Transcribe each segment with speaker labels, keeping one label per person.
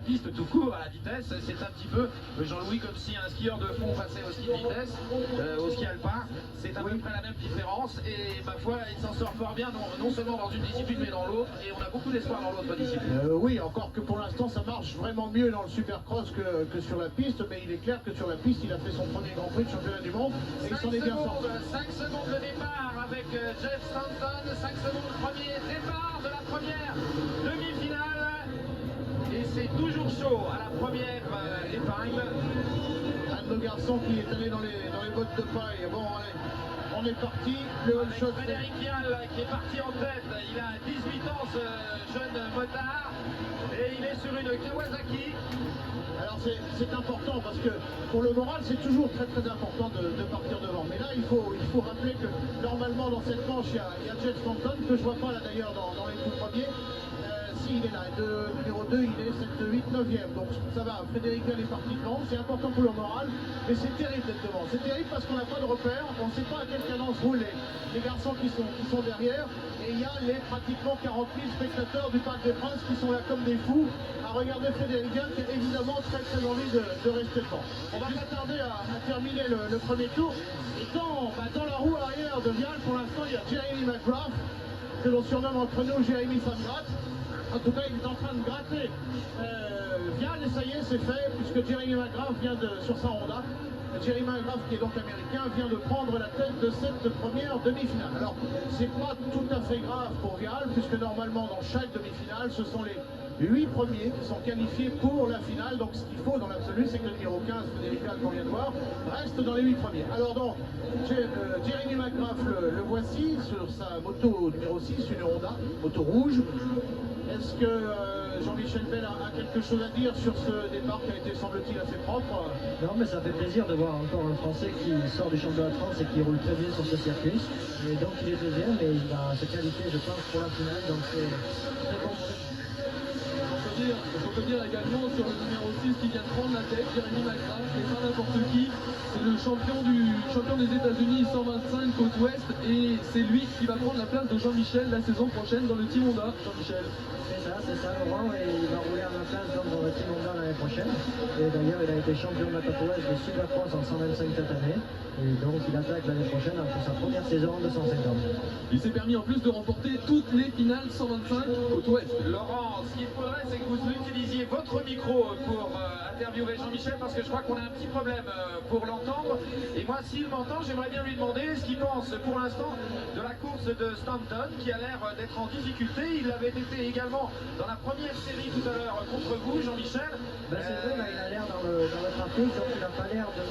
Speaker 1: piste tout court à la vitesse. C'est un petit peu, Jean-Louis, comme si un skieur de fond passait au ski de vitesse, au ski alpin. C'est à peu près la même différence. Et ma foi, il s'en sort fort bien, non seulement dans une discipline, mais dans l'autre. Et on a beaucoup d'espoir dans l'autre discipline.
Speaker 2: Oui, encore que pour l'instant, ça marche vraiment mieux dans le supercross que sur la piste. Mais il est clair que sur la piste, il a fait son premier Grand Prix de championnat du monde. Et il s'en est bien sorti.
Speaker 1: 5 secondes de départ avec Jeff Stanton. 5 secondes premier départ de la première demi-finale. Et c'est toujours chaud à la première épingle.
Speaker 2: Un de nos garçons qui est allé dans les bottes de paille. Bon, allez, on est parti. Le all shot.
Speaker 1: Frédéric Vial qui est parti en tête. Il a 18 ans, ce jeune motard. Et il est sur une Kawasaki.
Speaker 2: Alors c'est important parce que pour le moral c'est toujours très important de partir devant. Mais là il faut rappeler que normalement dans cette manche il y a Jeff Stanton que je vois pas là d'ailleurs dans les tout premiers. Si il est là, numéro 2 il est 7, 8, 9e. Donc ça va, Frédéric Vial est parti devant, c'est important pour le moral. Mais c'est terrible d'être devant. C'est terrible parce qu'on n'a pas de repère, on ne sait pas à quelle cadence roulent les garçons qui sont derrière. Et il y a les pratiquement 40 000 spectateurs du Parc des Princes qui sont là comme des fous à regarder Frédéric Vial qui a évidemment très envie de rester devant. On va pas tarder à terminer le premier tour. Et dans la roue arrière de Vial, pour l'instant, il y a Jeremy McGrath, que l'on surnomme entre nous Jérémy Samgrat. En tout cas, il est en train de gratter Vial et ça y est, c'est fait, puisque Jeremy McGrath vient sur sa Honda. Jeremy McGrath, qui est donc américain, vient de prendre la tête de cette première demi-finale. Alors, c'est pas tout à fait grave pour Vial, puisque normalement, dans chaque demi-finale, ce sont les 8 premiers qui sont qualifiés pour la finale. Donc, ce qu'il faut dans l'absolu, c'est que le numéro 15, Frédéric Vial, qu'on vient de voir, reste dans les 8 premiers. Alors, donc, Jeremy McGrath, le voici sur sa moto numéro 6, une Honda, moto rouge. Est-ce que Jean-Michel Bell a quelque chose à dire sur ce départ qui a été, semble-t-il, assez propre?
Speaker 3: Non, mais ça fait plaisir de voir encore un Français qui sort du championnat de France et qui roule très bien sur ce circuit. Et donc il est deuxième et il va se qualifier, je pense, pour la finale. Donc c'est très bon.
Speaker 4: Il faut dire également sur le numéro 6 qui vient de prendre la tête, Jeremy McGrath, c'est pas n'importe qui, c'est le champion des États-Unis 125 côte ouest et c'est lui qui va prendre la place de Jean-Michel la saison prochaine dans le Team Honda. Jean-Michel.
Speaker 3: C'est ça Laurent, et il va rouler à ma place donc, dans le Team Honda l'année prochaine. Et d'ailleurs il a été champion de la côte ouest de Supercross en 125 cette année. Et donc il attaque l'année prochaine pour sa première saison de 150.
Speaker 4: Il s'est permis en plus de remporter toutes les finales 125 côte ouest.
Speaker 1: Laurent, ce qu'il faudrait c'est que vous utilisiez votre micro pour interviewer Jean-Michel parce que je crois qu'on a un petit problème pour l'entendre. Et moi, s'il m'entend, j'aimerais bien lui demander ce qu'il pense pour l'instant de la course de Stanton qui a l'air d'être en difficulté. Il avait été également dans la première série tout à l'heure contre vous, Jean-Michel.
Speaker 3: Ben c'est vrai, là, il a l'air dans le trafic, donc il n'a pas l'air de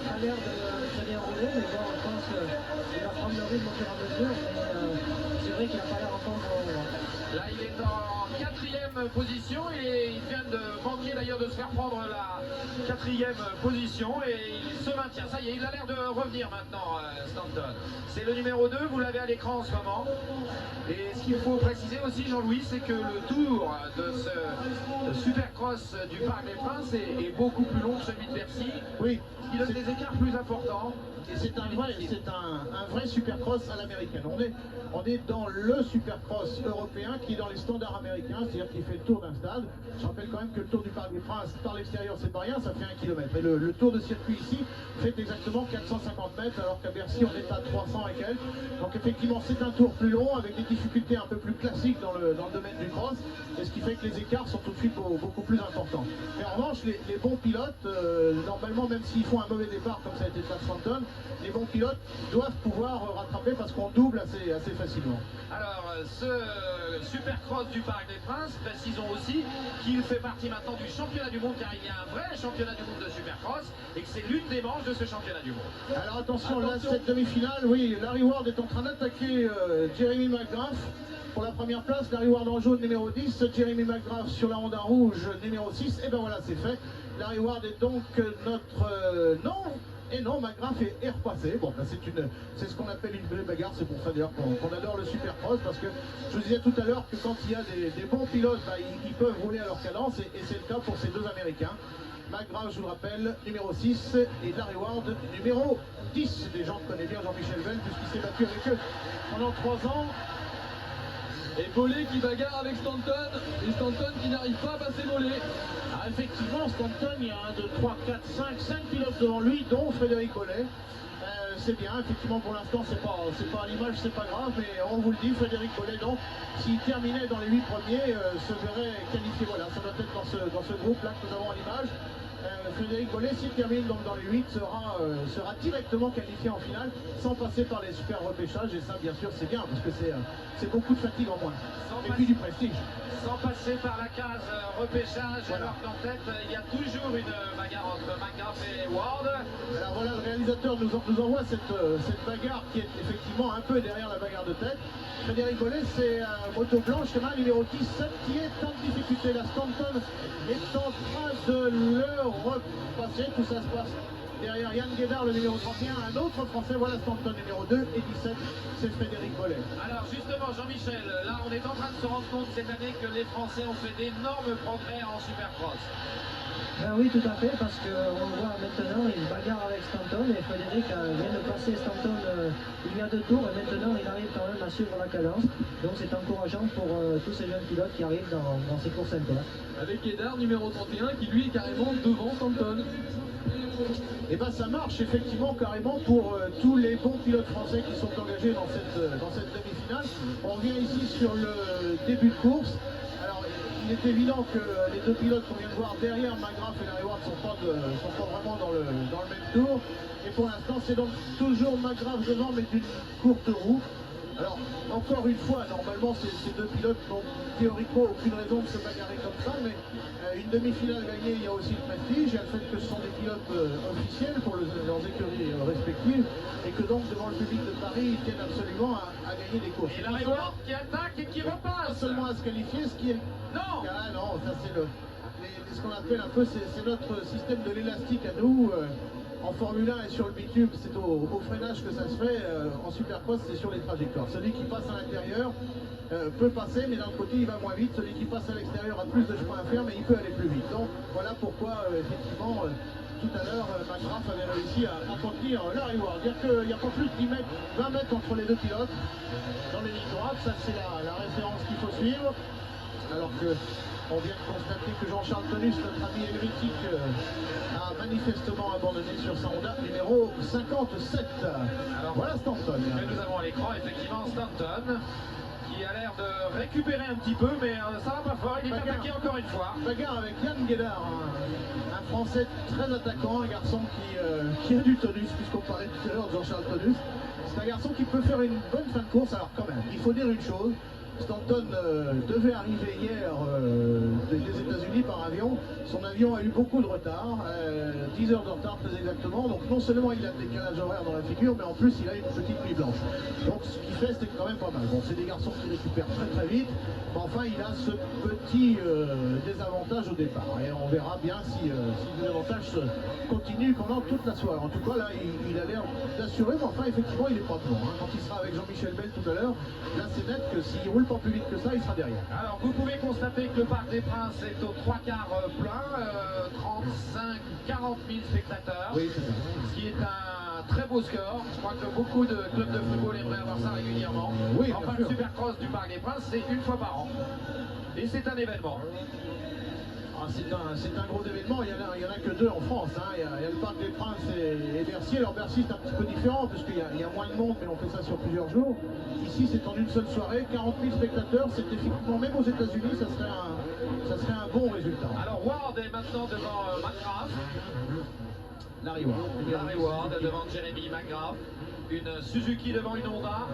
Speaker 3: très bien rouler, mais bon, je pense qu'il va prendre le rythme au fur et à mesure, mais c'est vrai qu'il n'a pas l'air encore bon.
Speaker 1: Là, il est en 4e position et il vient de manquer d'ailleurs de se faire prendre la 4e position et il se maintient. Ça y est, il a l'air de revenir maintenant, Stanton. C'est le numéro 2, vous l'avez à l'écran en ce moment. Et ce qu'il faut préciser aussi, Jean-Louis, c'est que le tour de ce Supercross du Parc des Princes est beaucoup plus long que celui de Bercy.
Speaker 2: Oui.
Speaker 1: Il donne des écarts plus importants.
Speaker 2: Et c'est un vrai supercross à l'américaine. On est dans le supercross européen qui est dans les standards américains, c'est-à-dire qui fait le tour d'un stade. Je rappelle quand même que le tour du Parc des Princes par l'extérieur c'est pas rien, ça fait 1 km. Et le tour de circuit ici fait exactement 450 mètres alors qu'à Bercy on est à 300 et quelques. Donc effectivement c'est un tour plus long avec des difficultés un peu plus classiques dans le domaine du cross. Et ce qui fait que les écarts sont tout de suite beaucoup plus importants. Mais en revanche les bons pilotes, normalement même s'ils font un mauvais départ comme ça a été le cas Stanton, les bons pilotes doivent pouvoir rattraper parce qu'on double assez facilement.
Speaker 1: Alors, ce Supercross du Parc des Princes, précisons aussi qu'il fait partie maintenant du championnat du monde car il y a un vrai championnat du monde de Supercross et que c'est l'une des manches de ce championnat du monde.
Speaker 2: Alors attention, là cette demi-finale, oui, Larry Ward est en train d'attaquer Jeremy McGrath. Pour la première place, Larry Ward en jaune numéro 10, Jeremy McGrath sur la Honda rouge numéro 6, et ben voilà c'est fait. Larry Ward est donc notre... non. Et non, McGrath est repassé. Bon, ben c'est ce qu'on appelle une belle bagarre. C'est pour ça d'ailleurs qu'on adore le Supercross. Parce que je vous disais tout à l'heure que quand il y a des bons pilotes, ben, ils peuvent rouler à leur cadence. Et c'est le cas pour ces deux Américains. McGrath, je vous le rappelle, numéro 6. Et Larry Ward, numéro 10. Des gens connaissent bien Jean-Michel Bell puisqu'il s'est battu avec eux pendant 3 ans.
Speaker 4: Et Bollé qui bagarre avec Stanton, et Stanton qui n'arrive pas à passer Bollé.
Speaker 2: Ah, effectivement, Stanton, il y a 1, 2, 3, 4, 5 pilotes devant lui, dont Frédéric Bollé. C'est bien, effectivement, pour l'instant, c'est pas à l'image, c'est pas grave, mais on vous le dit, Frédéric Bollé, donc, s'il terminait dans les 8 premiers, se verrait qualifié. Voilà, ça doit être dans ce groupe-là que nous avons à l'image. Frédéric Bollé, s'il termine donc dans les 8, sera directement qualifié en finale, sans passer par les super repêchages, et ça, bien sûr, c'est bien, parce que c'est beaucoup de fatigue en moins. Et puis du prestige.
Speaker 1: Sans passer par la case repêchage,
Speaker 2: Voilà.
Speaker 1: alors qu'en tête, il y a toujours une bagarre entre McGrath et Ward.
Speaker 2: Alors voilà, le réalisateur nous envoie cette bagarre qui est effectivement un peu derrière la bagarre de tête. Frédéric Bollé, c'est moto blanche, chemin numéro 17 qui est en difficulté. La Stanton est en train de le repasser. Tout ça se passe derrière Yann Guédard, le numéro 31, un autre Français. Voilà Stanton numéro 2 et 17, c'est Frédéric Bollé.
Speaker 1: Alors justement, Jean-Michel, là on est en train de se rendre compte cette année que les Français ont fait d'énormes progrès en Supercross.
Speaker 3: Ben oui, tout à fait, parce qu'on voit maintenant, il bagarre avec Stanton et Frédéric vient de passer Stanton il y a 2 tours et maintenant il arrive quand même à suivre la cadence. Donc c'est encourageant pour tous ces jeunes pilotes qui arrivent dans ces courses inter.
Speaker 4: Avec Guédard, numéro 31, qui lui est carrément devant Stanton.
Speaker 2: Et bien ça marche effectivement carrément pour tous les bons pilotes français qui sont engagés dans cette demi-finale. On vient ici sur le début de course. Alors il est évident que les 2 pilotes qu'on vient de voir derrière, McGrath et Larry Ward, sont pas vraiment dans le même tour. Et pour l'instant c'est donc toujours McGrath devant mais d'une courte roue. Alors, encore une fois, normalement, ces 2 pilotes n'ont théoriquement aucune raison de se bagarrer comme ça, mais une demi-finale gagnée, il y a aussi le prestige, il y a le fait que ce sont des pilotes officiels pour leurs écuries respectives, et que donc, devant le public de Paris, ils tiennent absolument à gagner des courses.
Speaker 1: Et Larry Ward qui attaque et qui
Speaker 2: Pas
Speaker 1: repasse.
Speaker 2: seulement à se qualifier, ce qui est...
Speaker 1: Non.
Speaker 2: Ah non, ça c'est ce qu'on appelle un peu, c'est notre système de l'élastique à nous. En Formule 1 et sur le bitume, c'est au freinage que ça se fait. En Supercross, c'est sur les trajectoires. Celui qui passe à l'intérieur peut passer, mais d'un côté, il va moins vite. Celui qui passe à l'extérieur a plus de chemin à faire, mais il peut aller plus vite. Donc voilà pourquoi, effectivement, tout à l'heure, McGrath avait réussi à contenir Larry Ward. Dire qu'il n'y a pas plus de 10 mètres, 20 mètres entre les 2 pilotes dans les lignes droites. Ça, c'est la référence qu'il faut suivre. Alors que on vient de constater que Jean-Charles Tonus, notre ami helvétique, a manifestement abandonné sur sa Honda numéro 57. Alors voilà Stanton.
Speaker 1: Que nous avons à l'écran, effectivement, Stanton, qui a l'air de récupérer un petit peu, mais ça va pas fort, il est attaqué encore une fois.
Speaker 2: Bagarre avec Yann Guédard, un Français très attaquant, un garçon qui a du tonus, puisqu'on parlait tout à l'heure de Jean-Charles Tonus. C'est un garçon qui peut faire une bonne fin de course. Alors quand même, il faut dire une chose, Stanton devait arriver hier des États-Unis par avion. Son avion a eu beaucoup de retard, 10 heures de retard très exactement. Donc non seulement il a le décalage horaire dans la figure, mais en plus il a une petite nuit blanche. Donc ce qu'il fait, c'est quand même pas mal. Bon, c'est des garçons qui récupèrent très très vite, mais enfin il a ce petit désavantage au départ. Et on verra bien si le désavantage continue pendant toute la soirée. En tout cas là, il a l'air d'assurer, mais enfin effectivement il est pas devant. Quand il sera avec Jean-Michel Bell tout à l'heure, là c'est net que s'il roule pas plus vite que ça, il sera derrière.
Speaker 1: Alors vous pouvez constater que le Parc des Princes est aux 3 quarts plein, 35-40 000 spectateurs,
Speaker 2: Oui, c'est ça.
Speaker 1: ce qui est un très beau score. Je crois que beaucoup de clubs de football aimeraient avoir ça régulièrement.
Speaker 2: Oui, bien
Speaker 1: enfin,
Speaker 2: sûr.
Speaker 1: le Supercross du Parc des Princes, c'est une fois par an. Et c'est un événement.
Speaker 2: Ah, c'est un gros événement, il y en a que 2 en France. Hein. Il y a le Parc des Princes et Bercy. Alors Bercy c'est un petit peu différent puisqu'il y a moins de monde, mais on fait ça sur plusieurs jours. Ici c'est en une seule soirée, 40 000 spectateurs, c'est effectivement, même aux États-Unis, ça serait un bon résultat.
Speaker 1: Alors Ward est maintenant devant McGrath.
Speaker 2: Larry Ward.
Speaker 1: Larry Ward devant Jeremy McGrath. Une Suzuki devant une Honda.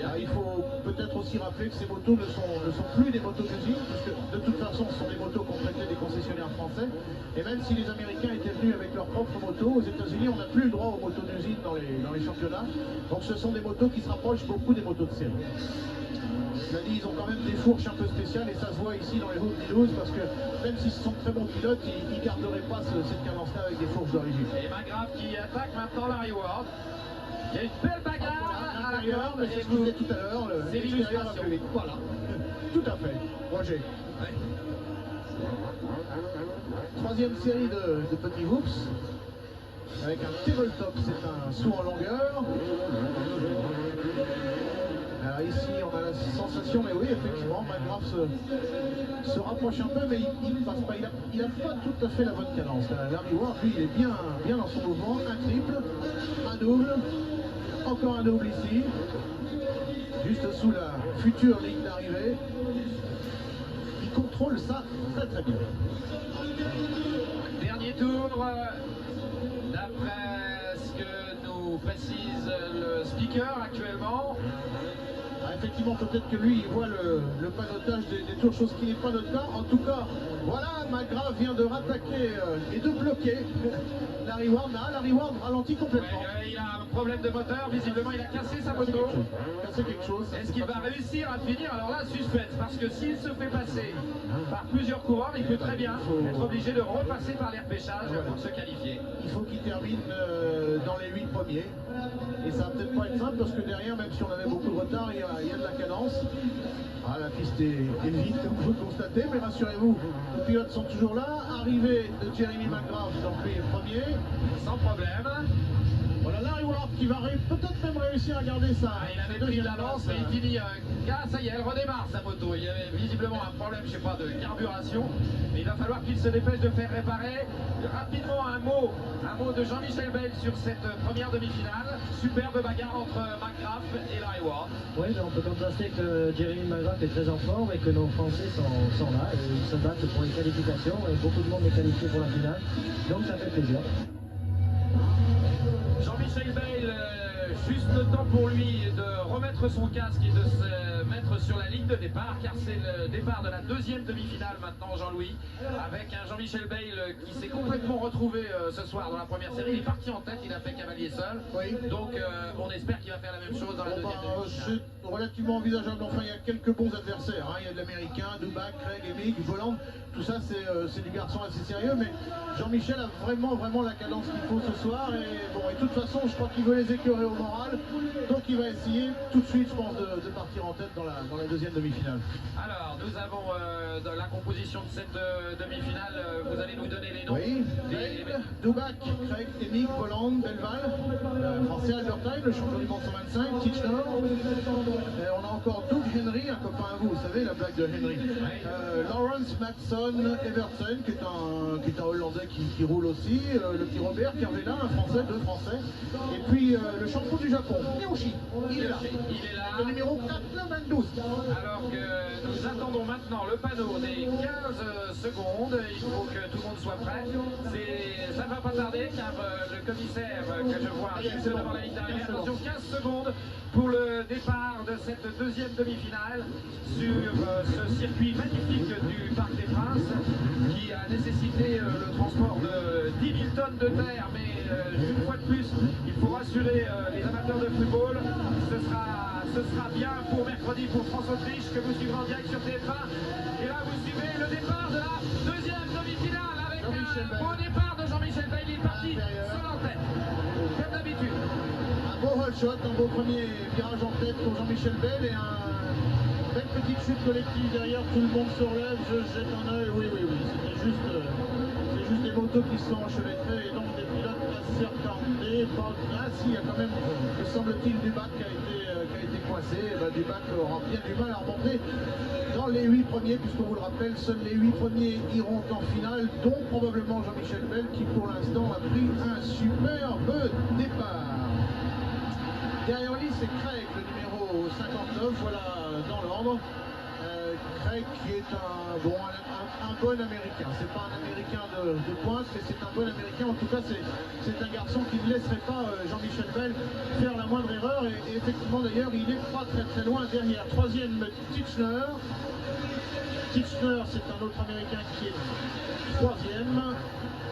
Speaker 2: Ah, il faut peut-être aussi rappeler que ces motos ne sont plus des motos d'usine, puisque de toute façon ce sont des motos qu'on prêtait des concessionnaires français. Et même si les Américains étaient venus avec leurs propres motos, aux États-Unis on n'a plus le droit aux motos d'usine dans les championnats. Donc ce sont des motos qui se rapprochent beaucoup des motos de série. Cela dit, ils ont quand même des fourches un peu spéciales et ça se voit ici dans les routes Toulouse parce que même si ce sont très bons pilotes, ils ne garderaient pas cette cadence-là avec des fourches d'origine.
Speaker 1: Et McGrath qui attaque maintenant Larry Ward. Il y a une belle bagarre à
Speaker 2: L'intérieur, mais c'est ce que je disais tout à l'heure,
Speaker 1: C'est
Speaker 2: l'extérieur va
Speaker 1: l'illustration.
Speaker 2: plus vite. Voilà, tout à fait. Roger. Troisième série de petits whoops. avec un tabletop, c'est un saut en longueur. Alors ici on a la sensation, mais oui effectivement, McGrath se rapproche un peu, mais il ne passe pas, il a pas tout à fait la bonne cadence. Larry Ward, lui, il est bien dans son mouvement, un triple, un double, encore un double ici, juste sous la future ligne d'arrivée. Il contrôle ça très très bien.
Speaker 1: Dernier tour, d'après ce que nous précise le speaker actuellement.
Speaker 2: Ah, effectivement, peut-être que lui, il voit le panotage des tours, chose qui n'est pas notre cas. En tout cas, voilà, McGrath vient de rattaquer et de bloquer Larry Ward. Là, Larry Ward ralentit complètement.
Speaker 1: Ouais, il a un problème de moteur, visiblement il a cassé sa moto.
Speaker 2: Cassé quelque chose.
Speaker 1: Est-ce qu'il va réussir à finir? Alors là, suspense, parce que s'il se fait passer par plusieurs coureurs, il peut très bien être obligé de repasser par les repêchages pour se qualifier.
Speaker 2: Il faut qu'il termine dans les 8 premiers. Et ça va peut-être pas être simple parce que derrière, même si on avait beaucoup de retard, il y a de la cadence. Ah, la piste est vide, comme vous le constatez, mais rassurez-vous, les pilotes sont toujours là. Arrivée de Jeremy McGrath, donc lui est premier.
Speaker 1: Sans problème.
Speaker 2: Voilà Larry Ward qui va peut-être même réussir à garder ça.
Speaker 1: Ah, il avait pris de l'avance, mais il finit. Ah, ça y est, elle redémarre sa moto. Il y avait visiblement un problème, je sais pas, de carburation. Mais il va falloir qu'il se dépêche de faire réparer. Rapidement, un mot de Jean-Michel Bell sur cette première demi-finale. Superbe bagarre entre McGrath et Larry Ward.
Speaker 3: Oui, on peut contraster que Jeremy McGrath est très en forme et que nos Français sont là. Et ils se battent pour les qualifications et beaucoup de monde est qualifié pour la finale. Donc ça fait plaisir.
Speaker 1: Jean-Michel Bale, juste le temps pour lui de remettre son casque et de se mettre sur la ligne de départ, car c'est le départ de la deuxième demi-finale maintenant, Jean-Louis, avec un Jean-Michel Bale qui s'est complètement retrouvé ce soir dans la première série. Il est parti en tête, il a fait cavalier seul.
Speaker 2: Oui.
Speaker 1: Donc on espère qu'il va faire la même chose dans la deuxième demi-finale.
Speaker 2: C'est relativement envisageable. Enfin, il y a quelques bons adversaires. Hein. Il y a de l'américain, Dubac, Craig, Emick, Voland. Tout ça, c'est du garçon assez sérieux. Mais Jean-Michel a vraiment la cadence qu'il faut ce soir. Et bon, et de toute façon, je crois qu'il veut les écœurer au moral. Donc il va essayer tout de suite, je pense, de partir en tête dans la deuxième demi-finale.
Speaker 1: Alors, nous avons dans la composition de cette demi-finale, vous allez nous donner les noms.
Speaker 2: Oui, Bale, Dubac, Craig, Emick, Voland, Belval, français Albertine, le champion du monde 125, Kitchener. On a encore Doug Henry, un copain à vous, vous savez, la blague de Henry. Lawrence Matson Everton, qui est un Hollandais qui roule aussi. Le petit Robert Kervela, un Français, deux Français. Et puis le champion du Japon, Miyoshi, il est là.
Speaker 1: Il est là.
Speaker 2: Le numéro 92.
Speaker 1: Alors que nous attendons maintenant le panneau des 15 secondes, il faut que tout le monde soit prêt. Ça ne va pas tarder car le commissaire que je vois juste devant la ligne d'arrivée, attention, 15 secondes pour le départ de cette deuxième demi-finale sur ce circuit magnifique du Parc des Princes qui a nécessité le transport de 10 000 tonnes de terre, mais une fois de plus, il faut rassurer les amateurs de football, ce sera bien pour mercredi pour France-Autriche que vous suivrez en direct sur TF1. Et là, vous suivez le départ de la deuxième demi-finale avec un beau départ de Jean-Michel Bale. Il est parti seul en tête, comme d'habitude.
Speaker 2: Un beau roll shot, un beau premier virage en tête pour Jean-Michel Bell et une belle petite chute collective derrière. Tout le monde se relève, je jette un œil. Oui, c'est juste des motos qui sont enchevêtrées et donc des pilotes assez retardés. Si, il y a quand même, me semble-t-il, Dubac qui a été coincé. Dubac aura bien du mal à remonter dans les 8 premiers, puisqu'on vous le rappelle, seuls les 8 premiers iront en finale, dont probablement Jean-Michel Bell qui pour l'instant a pris un superbe départ. Derrière lui, c'est Craig, le numéro 59, voilà dans l'ordre. Craig qui est un bon américain. C'est pas un américain de pointe, mais c'est un bon américain. En tout cas, c'est un garçon qui ne laisserait pas Jean-Michel Bell faire la moindre erreur. Et effectivement, d'ailleurs, il n'est pas très loin derrière. Troisième, Kitchener. Kitchener, c'est un autre américain qui est troisième.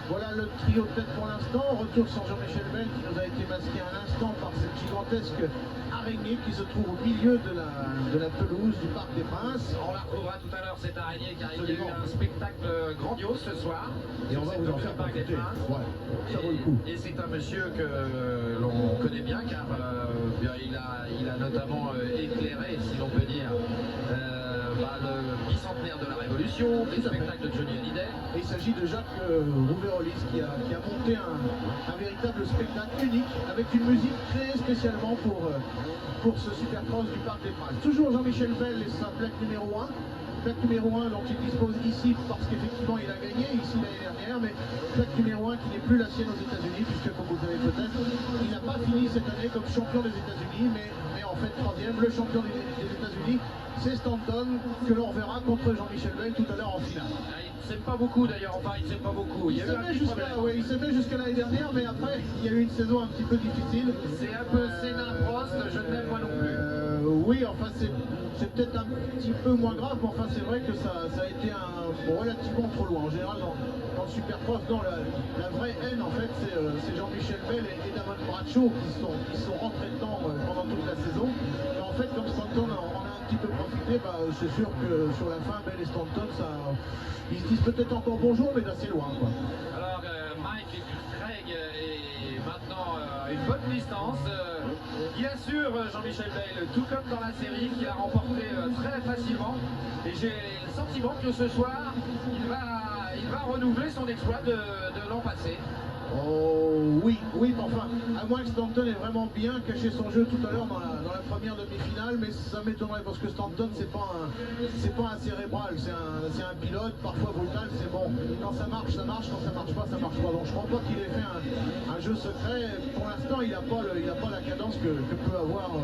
Speaker 2: Voilà le trio de tête pour l'instant. Retour sur Jean-Michel Bell qui nous a été masqué à l'instant par cette gigantesque araignée qui se trouve au milieu de la pelouse du Parc des Princes.
Speaker 1: On la retrouvera tout à l'heure, cette araignée, car il y a eu un spectacle grandiose ce soir.
Speaker 2: Et on va vous en faire
Speaker 1: Parc des
Speaker 2: profiter.
Speaker 1: Princes.
Speaker 2: Ouais, ça vaut le coup.
Speaker 1: Et c'est un monsieur que l'on connaît bien, car il a notamment éclairé, si l'on peut dire, le bicentenaire de la Révolution, des spectacles de Johnny Hallyday.
Speaker 2: Et il s'agit de Jacques Rouvérolis qui a monté un véritable spectacle unique avec une musique créée spécialement pour ce Supercross du Parc des Princes. Toujours Jean-Michel Bell et sa plaque numéro 1. Plaque numéro 1 dont il dispose ici parce qu'effectivement il a gagné ici l'année dernière, mais plaque numéro 1 qui n'est plus la sienne aux États-Unis, puisque comme vous le savez peut-être, il n'a pas fini cette année comme champion des États-Unis, mais en fait troisième, le champion des États-Unis, c'est Stanton, que l'on verra contre Jean-Michel Bell tout à l'heure en finale.
Speaker 1: Il ne s'aime pas beaucoup d'ailleurs, enfin il ne s'aime pas beaucoup. Il y a eu un petit problème.
Speaker 2: Il s'aimait jusqu'à l'année dernière, mais après il y a eu une saison un petit peu difficile.
Speaker 1: C'est un peu Sénat Prost, je ne l'aime pas non plus.
Speaker 2: Oui, enfin c'est peut-être un petit peu moins grave, mais enfin c'est vrai que ça a été relativement trop loin. En général, dans le Supercross, la vraie haine en fait, c'est Jean-Michel Bell et Damon Bradshaw qui sont rentrés dedans pendant toute la saison. Et en fait, comme Stanton en a un petit peu profité, c'est sûr que sur la fin, Bell et Stanton, ils se disent peut-être encore bonjour, mais d'assez loin, quoi.
Speaker 1: Alors, Mike Craig est maintenant à une bonne distance. Il assure Jean-Michel Bell, tout comme dans la série, qu'il a remporté très facilement. Et j'ai le sentiment que ce soir, il va renouveler son exploit de l'an passé.
Speaker 2: Oh oui, mais enfin, à moins que Stanton ait vraiment bien caché son jeu tout à l'heure dans la première demi-finale, mais ça m'étonnerait parce que Stanton c'est pas un cérébral, c'est un pilote, parfois brutal, c'est bon. Quand ça marche, quand ça marche pas, ça marche pas. Donc je crois pas qu'il ait fait un jeu secret. Pour l'instant, il n'a pas la cadence que peut avoir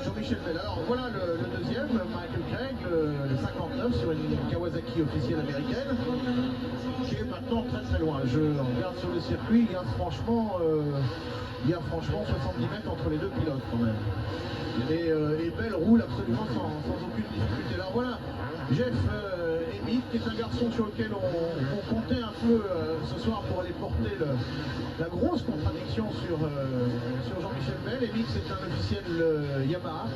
Speaker 2: Jean-Michel Bell. Alors voilà le deuxième, Michael Craig, le 59 sur une Kawasaki officielle américaine, qui est maintenant très très loin. Je regarde sur le circuit. Il y a franchement 70 mètres entre les deux pilotes quand même. Et Bell roule absolument sans aucune difficulté. Alors voilà, Jeff Emmitt, qui est un garçon sur lequel on comptait un peu ce soir pour aller porter la grosse contradiction sur Jean-Michel Bell. Emmitt, c'est un officiel Yamaha.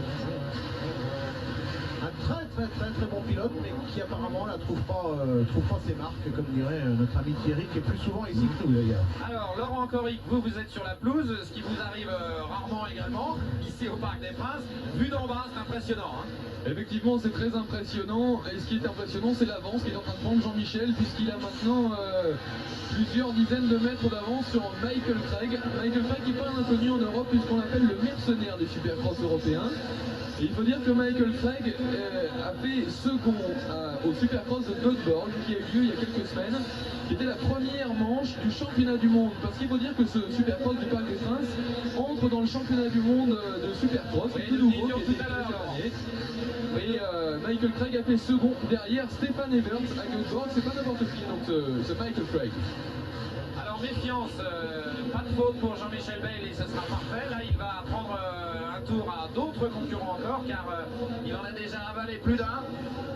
Speaker 2: Un très bon pilote, mais qui apparemment ne trouve pas ses marques, comme dirait notre ami Thierry, qui est plus souvent ici que nous d'ailleurs.
Speaker 1: Alors, Laurent Coric, vous êtes sur la pelouse, ce qui vous arrive rarement également, ici au Parc des Princes. Vu d'en bas, c'est impressionnant. Hein.
Speaker 4: Effectivement, c'est très impressionnant. Et ce qui est impressionnant, c'est l'avance qu'il est en train de prendre Jean-Michel, puisqu'il a maintenant plusieurs dizaines de mètres d'avance sur Michael Craig. Michael Craig qui n'est pas un inconnu en Europe, puisqu'on l'appelle le mercenaire des Supercross européens. Et il faut dire que Michael Craig a fait second au Supercross de Göteborg, qui a eu lieu il y a quelques semaines, qui était la première manche du championnat du monde. Parce qu'il faut dire que ce Supercross du Parc des Princes entre dans le championnat du monde de Supercross,
Speaker 1: Oui,
Speaker 4: tout nouveau, qui a été
Speaker 1: tout à l'heure.
Speaker 4: créé cette année. Et Michael Craig a fait second derrière Stefan Evers à Göteborg. C'est pas n'importe qui, donc c'est Michael Craig.
Speaker 1: Alors méfiance, pas de faute pour Jean-Michel Bell et ce sera parfait. Là, il va prendre un tour à d'autres concurrents encore, car il en a déjà avalé plus d'un.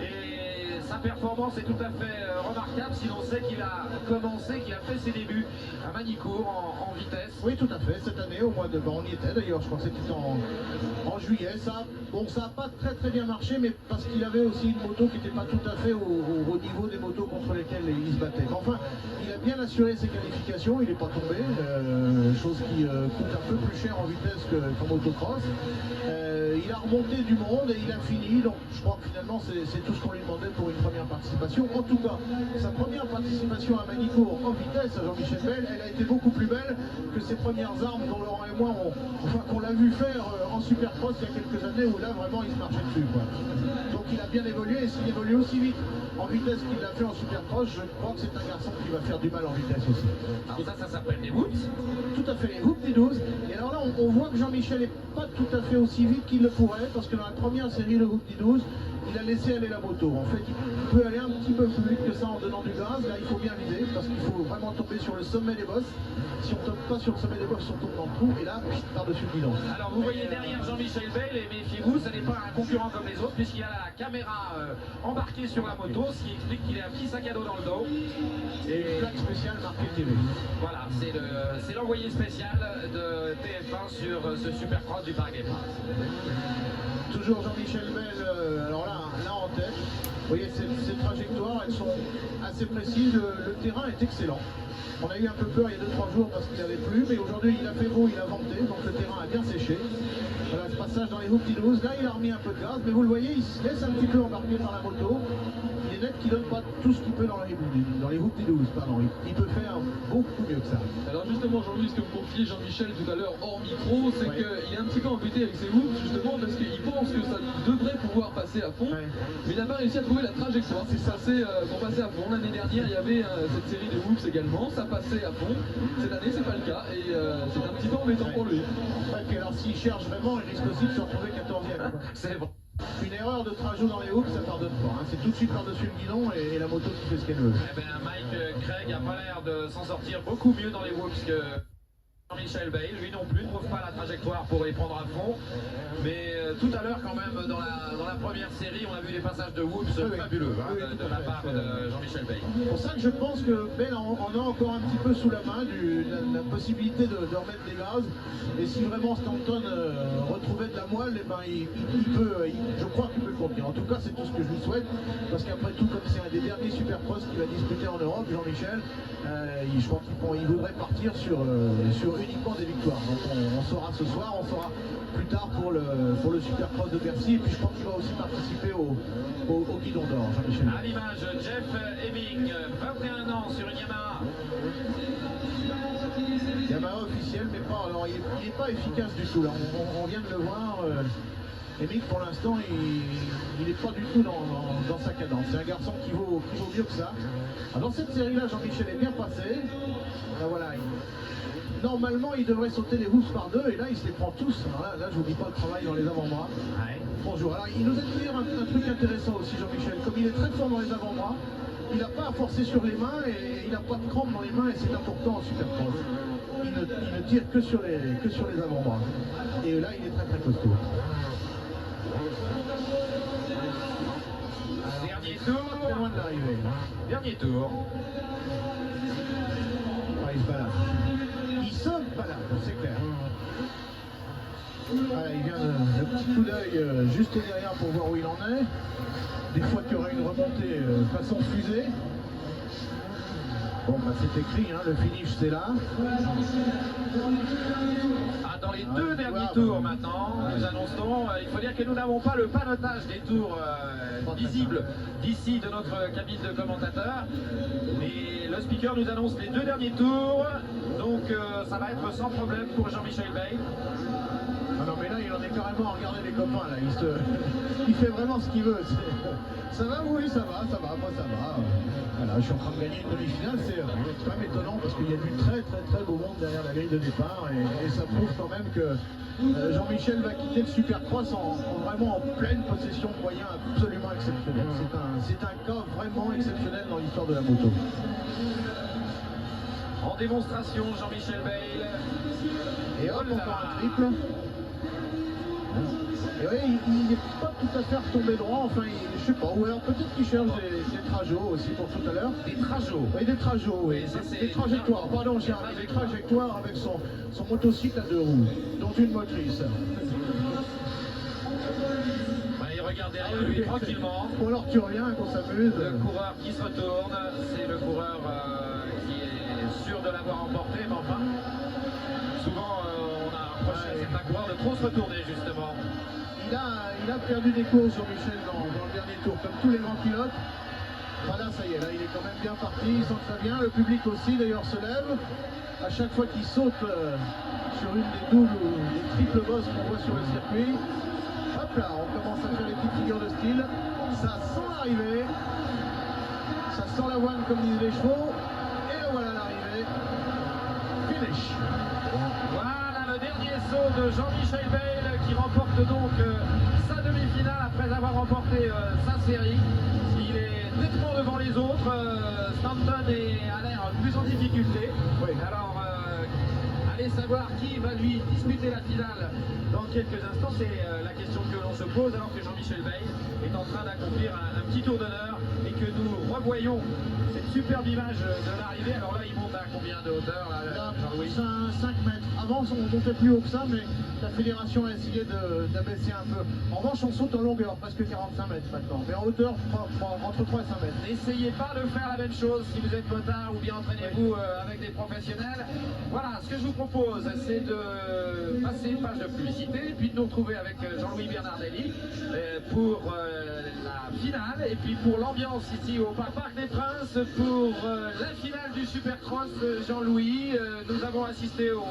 Speaker 1: Et sa performance est tout à fait remarquable si l'on sait qu'il a commencé, qu'il a fait ses débuts à Manicourt en vitesse.
Speaker 2: Oui, tout à fait. Cette année, au mois de... on y était d'ailleurs, je crois que c'était en juillet. Ça n'a pas très bien marché, mais parce qu'il avait aussi une moto qui n'était pas tout à fait au niveau des motos contre lesquelles il se battait. Mais enfin, il a bien assuré ses qualifications, il n'est pas tombé, chose qui coûte un peu plus cher en vitesse qu'en motocross. Il a remonté du monde et il a fini, donc je crois que finalement c'est tout ce qu'on lui demandait pour une première participation. En tout cas, sa première participation à Manicourt en vitesse à Jean-Michel Bell, elle a été beaucoup plus belle que ses premières armes dont Laurent et moi qu'on l'a vu faire en Supercross il y a quelques années où là vraiment il se marchait dessus, quoi. Donc il a bien évolué, et s'il évolue aussi vite en vitesse qu'il l'a fait en Supercross, je crois que c'est un garçon qui va faire du mal en vitesse aussi.
Speaker 1: Alors ça s'appelle des boots.
Speaker 2: Tout à fait, les Whoop des 12. Et alors là, on voit que Jean-Michel n'est pas tout à fait aussi vite qu'il le pourrait, parce que dans la première série de Whoop des 12, il a laissé aller la moto. En fait, il peut aller un petit peu plus vite que ça en donnant du gaz. Là, il faut bien viser, parce qu'il faut vraiment tomber sur le sommet des bosses. Si on ne tombe pas sur le sommet des bosses, on tombe dans le trou, et là, par-dessus le bilan.
Speaker 1: Alors vous voyez derrière Jean-Michel Bell, et méfiez-vous, ce n'est pas un concurrent comme les autres, puisqu'il a la caméra embarquée sur la moto, ce qui explique qu'il a un petit sac à dos dans le dos.
Speaker 2: Et une plaque spéciale marquée TV.
Speaker 1: Voilà, c'est l'envoyé spécial de TF1 sur ce Supercross du Parc des Princes.
Speaker 2: Toujours Jean-Michel Bell, alors là en tête. Vous voyez, ces trajectoires, elles sont assez précises. Le terrain est excellent. On a eu un peu peur il y a 2-3 jours parce qu'il avait plu, mais aujourd'hui il a fait beau, il a venté, donc le terrain a bien séché. Voilà, ce passage dans les hoop-de-douze, là il a remis un peu de gaz, mais vous le voyez, il se laisse un petit peu embarquer par la moto. Il est net qu'il donne pas tout ce qu'il peut dans les hoop-de-douze, pardon. Il peut faire beaucoup mieux que ça.
Speaker 4: Alors justement, Jean-Louis, ce que vous confiez Jean-Michel tout à l'heure hors micro, c'est qu'il est un petit peu embêté avec ses hoops, justement parce qu'il pense que ça devrait pouvoir passer à fond, mais il n'a pas réussi à trouver la trajectoire. Pour passer à fond. L'année dernière, il y avait cette série de hoops également, ça passait à fond. Cette année, c'est pas le cas et c'est un petit peu embêtant pour lui.
Speaker 2: Ouais, puis alors s'il cherche vraiment, il risque aussi de se retrouver 14e.
Speaker 1: C'est bon.
Speaker 2: Une erreur de trajet dans les hoops, ça pardonne pas. Hein. C'est tout de suite par-dessus le guidon et la moto qui fait ce qu'elle veut.
Speaker 1: Eh ben, Mike Craig a pas l'air de s'en sortir beaucoup mieux dans les whoops que Jean-Michel Bayle. Lui non plus ne trouve pas la trajectoire pour les prendre à fond. Mais tout à l'heure, quand même, dans la première série, on a vu des passages de whoops fabuleux de la part de Jean-Michel Bayle.
Speaker 2: C'est pour ça que je pense que Bayle en a encore un petit peu sous la main la possibilité de remettre des gaz. Et si vraiment Stanton retrouvait de la moelle, eh ben, je crois qu'il peut le contenir. En tout cas, c'est tout ce que je lui souhaite. Parce qu'après tout, comme c'est un des derniers Supercross qu'il va disputer en Europe, Jean-Michel, je crois qu'il voudrait partir sur uniquement des victoires. Donc on saura ce soir, on saura plus tard pour le Supercross de Bercy. Et puis je pense qu'il va aussi participer au Guidon d'Or, Jean-Michel.
Speaker 1: À l'image, Jeff Hemming, 21 ans sur une Yamaha.
Speaker 2: Yamaha officiel, mais pas. Alors il n'est pas efficace du tout là. On vient de le voir. Hemming pour l'instant il n'est pas du tout dans sa cadence. C'est un garçon qui vaut mieux que ça. Alors, dans cette série-là, Jean-Michel est bien passé. Là, voilà. Normalement, il devrait sauter les hoops par deux, et là, il se les prend tous. Alors là, je vous dis pas le travail dans les avant-bras. Bonjour. Alors, il nous a dit un truc intéressant aussi, Jean-Michel. Comme il est très fort dans les avant-bras, il n'a pas à forcer sur les mains et il n'a pas de crampes dans les mains, et c'est important en Supercross. Il ne tire que sur les avant-bras. Et là, il est très très costaud.
Speaker 1: Dernier tour.
Speaker 2: Très loin de l'arrivée.
Speaker 1: Dernier tour.
Speaker 2: Ah, il se balade. Il se balade, c'est clair. Voilà, il vient d'un petit coup d'œil juste derrière pour voir où il en est. Des fois qu'il y aura une remontée façon fusée. Bon, bah c'est écrit, hein, le finish c'est là.
Speaker 1: Ah, dans les deux derniers tours maintenant, nous annonçons, il faut dire que nous n'avons pas le panotage des tours visibles d'ici de notre cabine de commentateurs. Mais le speaker nous annonce les deux derniers tours, donc ça va être sans problème pour Jean-Michel Bayle.
Speaker 2: Ah non mais là il en est carrément à regarder les copains là, il fait vraiment ce qu'il veut. Ça va, oui ça va, moi ça va. Voilà, je suis en train de gagner une demi-finale, c'est quand même étonnant parce qu'il y a du très très très beau monde derrière la grille de départ et ça prouve quand même que Jean-Michel va quitter le Supercross vraiment en pleine possession de moyens absolument exceptionnels. C'est un cas vraiment exceptionnel dans l'histoire de la moto.
Speaker 1: En démonstration, Jean-Michel Bayle.
Speaker 2: Et hop, encore un triple. Et oui, il n'est pas tout à fait retombé droit, enfin, je sais pas, ou alors peut-être qu'il cherche des trajots aussi pour tout à l'heure.
Speaker 1: Des trajots.
Speaker 2: Oui, des trajots, oui. Des trajectoires, pardon, j'ai des trajectoires avec son motocycle à deux roues, dont une motrice.
Speaker 1: Il regarde derrière lui tranquillement.
Speaker 2: Ou alors tu reviens qu'on s'amuse.
Speaker 1: Le coureur qui se retourne, c'est le coureur qui est sûr de l'avoir emporté, mais enfin, souvent on a reproché à certains coureurs de trop se retourner justement.
Speaker 2: Il a perdu des courses, Jean-Michel, dans le dernier tour, comme tous les grands pilotes. Voilà, ça y est, là il est quand même bien parti, il sent très bien, le public aussi d'ailleurs se lève. À chaque fois qu'il saute sur une des doubles ou des triples bosses qu'on voit sur le circuit, hop là, on commence à faire les petites figures de style. Ça sent l'arrivée, ça sent l'avoine comme disent les chevaux, et le voilà l'arrivée. Finish.
Speaker 1: Voilà le dernier saut de Jean-Michel Bayle qui remporte donc sa demi-finale après avoir remporté sa série. Il est nettement devant les autres. Stanton a l'air plus en difficulté.
Speaker 2: Oui.
Speaker 1: Alors, allez savoir qui va lui disputer la finale dans quelques instants. C'est la question que l'on se pose alors que Jean-Michel Bayle est en train d'accomplir un petit tour d'honneur et que nous revoyons c'est une superbe image de l'arrivée. Alors là, il monte à combien de hauteur, là, Jean-Louis?
Speaker 2: 5 mètres. Avant, on montait plus haut que ça, mais la fédération a essayé d'abaisser un peu. En revanche, on saute en longueur, presque 45 mètres maintenant. Mais en hauteur, entre 3 et 5 mètres.
Speaker 1: N'essayez pas de faire la même chose si vous êtes motard ou bien entraînez-vous avec des professionnels. Voilà, ce que je vous propose, c'est de passer une page de publicité et puis de nous retrouver avec Jean-Louis Bernardelli pour la finale et puis pour l'ambiance ici au Parc des Princes pour la finale du Supercross. Jean-Louis, nous avons assisté au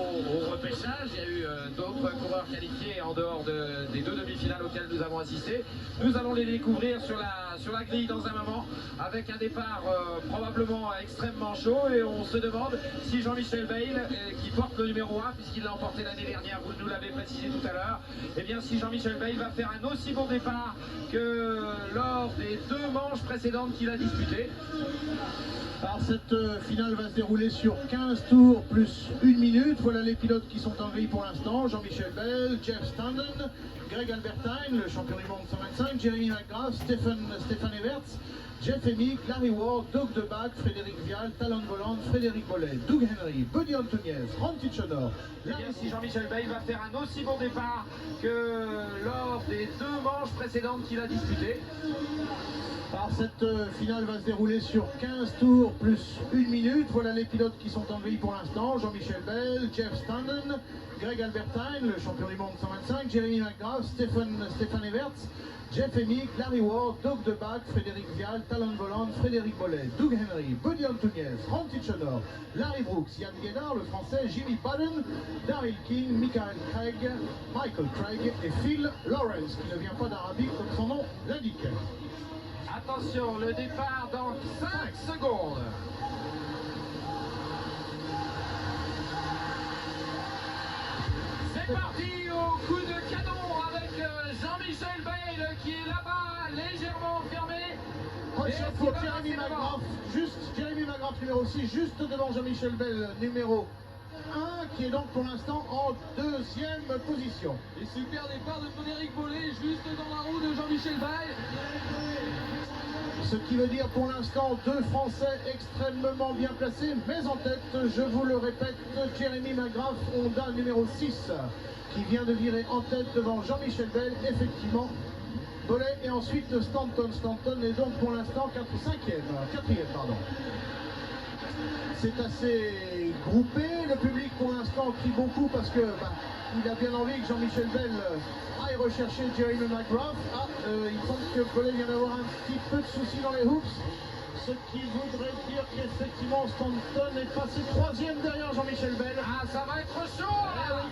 Speaker 1: repêchage. Il y a eu d'autres coureurs qualifiés en dehors des deux demi-finales auxquelles nous avons assisté. Nous allons les découvrir sur la grille dans un moment avec un départ probablement extrêmement chaud et on se demande si Jean-Michel Bayle, qui porte le numéro 1 puisqu'il l'a emporté l'année dernière, vous nous l'avez précisé tout à l'heure, et bien si Jean-Michel Bayle va faire un aussi bon départ que lors des 2 manches précédentes qu'il a disputées.
Speaker 2: Alors cette finale va se dérouler sur 15 tours plus 1 minute. Voilà les pilotes qui sont en grille pour l'instant. Jean-Michel Bayle, Jeff Standen, Greg Albertine, le champion du monde 125, Jeremy McGrath, Stéphane Everts, Jeff Emig, Larry Ward, Doug Debac, Frédéric Vial, Talon Volant, Frédéric Bollet, Doug Henry, Buddy Antonez, Ron Tichenor.
Speaker 1: Et bien si Jean-Michel Bayle va faire un aussi bon départ que lors des 2 manches précédentes qu'il a disputées.
Speaker 2: Alors cette finale va se dérouler sur 15 tours plus 1 minute. Voilà les pilotes qui sont en grille pour l'instant. Jean-Michel Bayle, Jeff Standen, Greg Albertine, le champion du monde 125, Jeremy McGrath, Stéphane Everts, Jeff Emig, Larry Ward, Doug Debac, Frédéric Vial, Talon Volant, Frédéric Bollet, Doug Henry, Buddy Antonez, Ron Tichenor, Larry Brooks, Yann Guénard, le français, Jimmy Baden, Daryl King, Michael Craig et Phil Lawrence, qui ne vient pas d'Arabie comme son nom l'indique.
Speaker 1: Attention, le départ dans 5 secondes. C'est parti au coup de canon avec Jean-Michel Bayle qui est là-bas, légèrement fermé.
Speaker 2: Attention pour Jeremy McGrath, Jeremy McGrath numéro 6, juste devant Jean-Michel Bayle numéro 1, qui est donc pour l'instant en 2e position.
Speaker 4: Et super départ de Frédéric Bollet, juste dans la roue de Jean-Michel Bayle.
Speaker 2: Ce qui veut dire pour l'instant 2 Français extrêmement bien placés, mais en tête, je vous le répète, Jeremy McGrath, Honda numéro 6, qui vient de virer en tête devant Jean-Michel Bayle, effectivement. Bollet et ensuite Stanton. Stanton est donc pour l'instant 4e, pardon. C'est assez groupé, le public pour l'instant crie beaucoup parce que il a bien envie que Jean-Michel Bayle aille rechercher Jeremy McGrath. Il semble que Bollet vient d'avoir un petit peu de soucis dans les hoops, ce qui voudrait dire qu'effectivement Stanton est passé 3e derrière Jean-Michel Bayle.
Speaker 1: Ah, ça va être chaud là.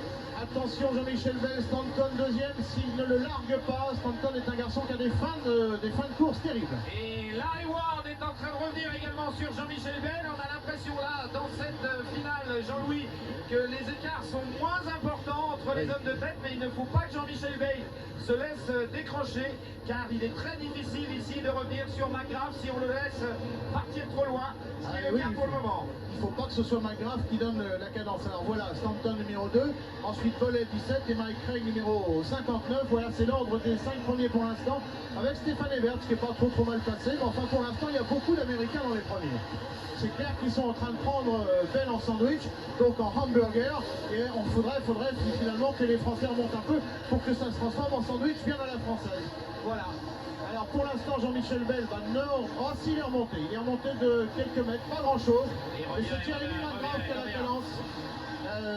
Speaker 2: Attention Jean-Michel Bayle, Stanton 2e, s'il ne le largue pas. Stanton est un garçon qui a des fins de course terribles.
Speaker 1: Et Larry Ward est en train de revenir également sur Jean-Michel Bayle. On a l'impression là, dans cette finale, Jean-Louis, que les écarts sont moins importants entre les hommes de tête, mais il ne faut pas que Jean-Michel Bayle se laisse décrocher, car il est très difficile ici de revenir sur McGrath si on le laisse partir trop loin, ce qui est le cas pour le moment.
Speaker 2: Il ne faut pas que ce soit McGrath qui donne la cadence. Alors voilà, Stanton numéro 2, ensuite Bollet 17 et Mike Craig numéro 59. Voilà, c'est l'ordre des 5 premiers pour l'instant, avec Stéphane Everts qui n'est pas trop mal placé, mais enfin pour l'instant il y a beaucoup d'Américains dans les premiers. C'est clair qu'ils sont en train de prendre Bayle en sandwich, donc en hamburger, et on faudrait finalement que les Français remontent un peu pour que ça se transforme en sandwich bien à la française. Voilà. Alors pour l'instant Jean-Michel Bayle va nord. Oh s'il est remonté, de quelques mètres, pas grand chose. Et c'est Jeremy McGrath qui a la cadence.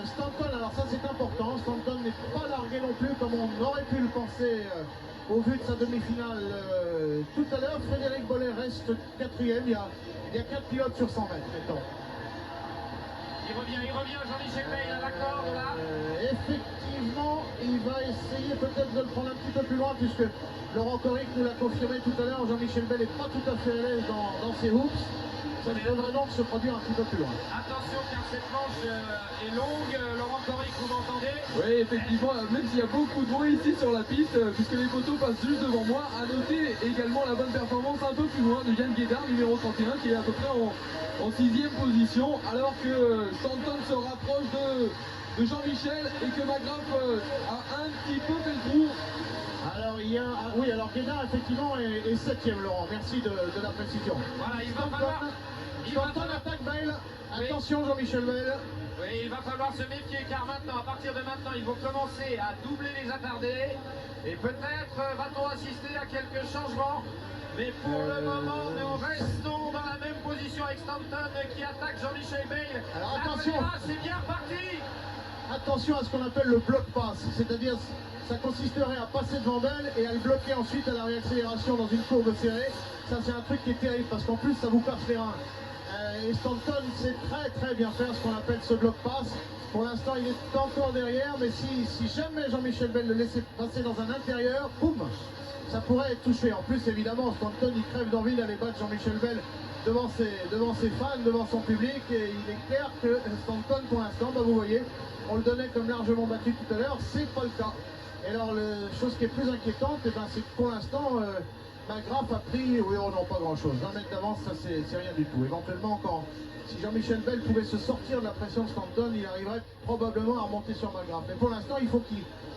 Speaker 2: Stanton, alors ça c'est important, Stanton n'est pas largué non plus comme on aurait pu le penser au vu de sa demi-finale tout à l'heure. Frédéric Bollet reste 4e, il y a 4 pilotes sur 100 mètres maintenant.
Speaker 1: Il revient Jean-Michel Bayle à la corde là.
Speaker 2: Effectivement, il va essayer peut-être de le prendre un petit peu plus loin puisque Laurent Corric nous l'a confirmé tout à l'heure, Jean-Michel Bayle n'est pas tout à fait à l'aise dans ses hoops. Ça devrait donc se produire un petit peu plus loin.
Speaker 1: Attention car cette manche est longue, Laurent Corric, vous m'entendez?
Speaker 4: Oui, effectivement, même s'il y a beaucoup de bruit ici sur la piste, puisque les photos passent juste devant moi, à noter également la bonne performance un peu plus loin de Yann Guédard, numéro 31, qui est à peu près en 6e position, alors que Stanton se rapproche de Jean-Michel et que McGrath a un petit peu fait le trou.
Speaker 2: Alors il y a... ah oui, alors Guédard effectivement est 7e, Laurent. Merci de la précision.
Speaker 1: Voilà, il va falloir...
Speaker 2: Stanton attaque Bale. Attention Jean-Michel Bale.
Speaker 1: Oui, il va falloir se méfier car maintenant, à partir de maintenant, ils vont commencer à doubler les attardés. Et peut-être va-t-on assister à quelques changements. Mais pour le moment, nous restons dans la même position avec Stanton qui attaque Jean-Michel Bale.
Speaker 2: Alors attention,
Speaker 1: c'est bien reparti.
Speaker 2: attention à ce qu'on appelle le bloc passe, c'est-à-dire ça consisterait à passer devant Bale et à le bloquer ensuite à la réaccélération dans une courbe serrée. Ça c'est un truc qui est terrible parce qu'en plus ça vous perce les reins. Et Stanton sait très bien faire ce qu'on appelle ce bloc passe. Pour l'instant il est encore derrière, mais si jamais Jean-Michel Bale le laissait passer dans un intérieur, boum, ça pourrait être touché. En plus évidemment Stanton il crève d'envie d'aller battre Jean-Michel Bale devant ses fans, devant son public, et il est clair que Stanton pour l'instant, bah, vous voyez, on le donnait comme largement battu tout à l'heure, c'est pas le cas. Et alors la chose qui est plus inquiétante, eh ben, c'est que pour l'instant McGrath a pris, oui oh non pas grand chose, 20 mètres d'avance ça c'est rien du tout. Éventuellement quand si Jean-Michel Bale pouvait se sortir de la pression de Stanton, il arriverait probablement à remonter sur McGrath. Mais pour l'instant il faut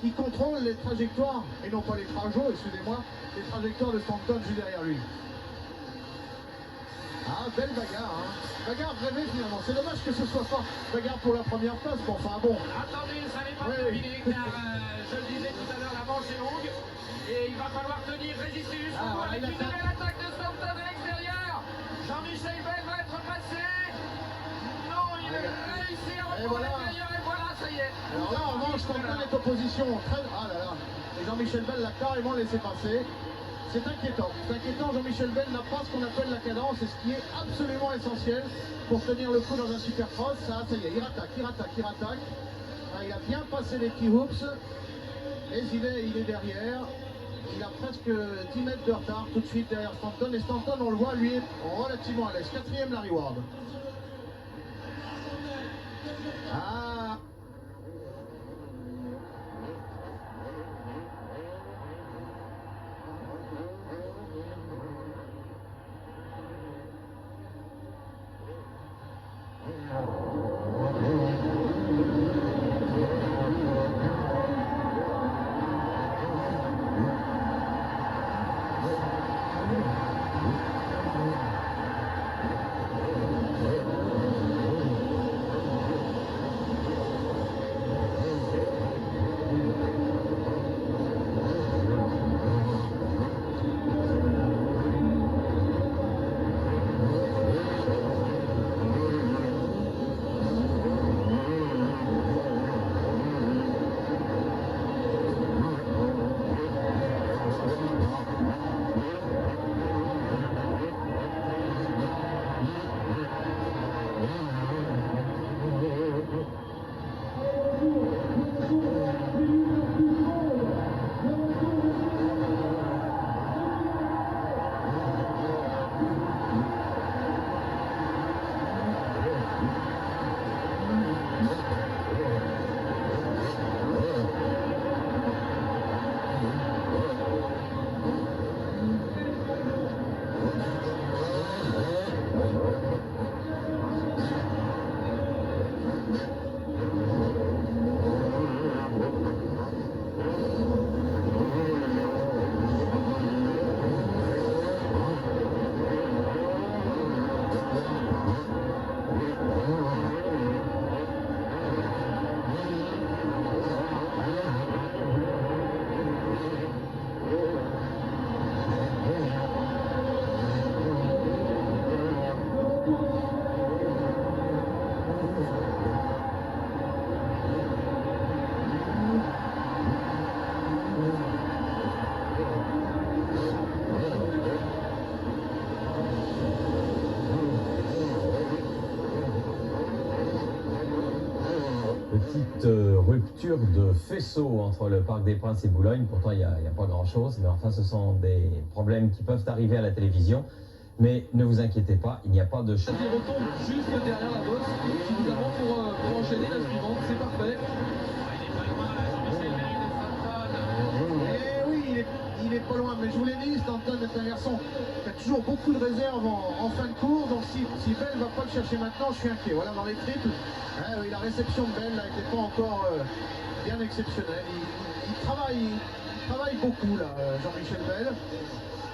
Speaker 2: qu'il contrôle les trajectoires, et non pas les trajets, excusez-moi, les trajectoires de Stanton juste derrière lui. Ah, belle bagarre, hein. Bagarre rêvée finalement. C'est dommage que ce soit pas bagarre pour la première place. Bon, enfin bon.
Speaker 1: Attendez, ça n'est pas terminé car je le disais tout à l'heure, la manche est longue. Et il va falloir résister jusqu'au bout avec une nouvelle attaque de Stanton à l'extérieur. Jean-Michel Bale va être passé. Non, il a réussi à reprendre l'intérieur et voilà, ça y est.
Speaker 2: Alors là, en revanche, Stanton est en position très... Ah là là. Et Jean-Michel Bale l'a carrément laissé passer. C'est inquiétant. C'est inquiétant, Jean-Michel Bale n'a pas ce qu'on appelle la cadence, et ce qui est absolument essentiel pour tenir le coup dans un supercross. Ça y est, il rattaque. Ah, il a bien passé les petits hoops, mais il est derrière. Il a presque 10 mètres de retard tout de suite derrière Stanton. Et Stanton, on le voit, lui, est relativement à l'aise. 4e Larry Ward. Ah.
Speaker 5: Rupture de faisceau entre le Parc des Princes et Boulogne. Pourtant, il n'y a pas grand-chose, mais enfin, ce sont des problèmes qui peuvent arriver à la télévision. Mais ne vous inquiétez pas, il n'y a pas de choc.
Speaker 4: Il retombe juste derrière la bosse, suffisamment pour enchaîner la suivante, c'est parfait.
Speaker 1: Il est pas loin, Jean-Michel Bale de Stanton.
Speaker 2: Eh oui, il est pas loin, mais je vous l'ai dit, Stanton est un garçon qui a toujours beaucoup de réserve en fin de course, donc si Bale ne va pas le chercher maintenant, je suis inquiet. Voilà, dans les triples, oui, la réception de Bale n'était pas encore bien exceptionnelle. Il travaille travaille beaucoup là, Jean-Michel Bell.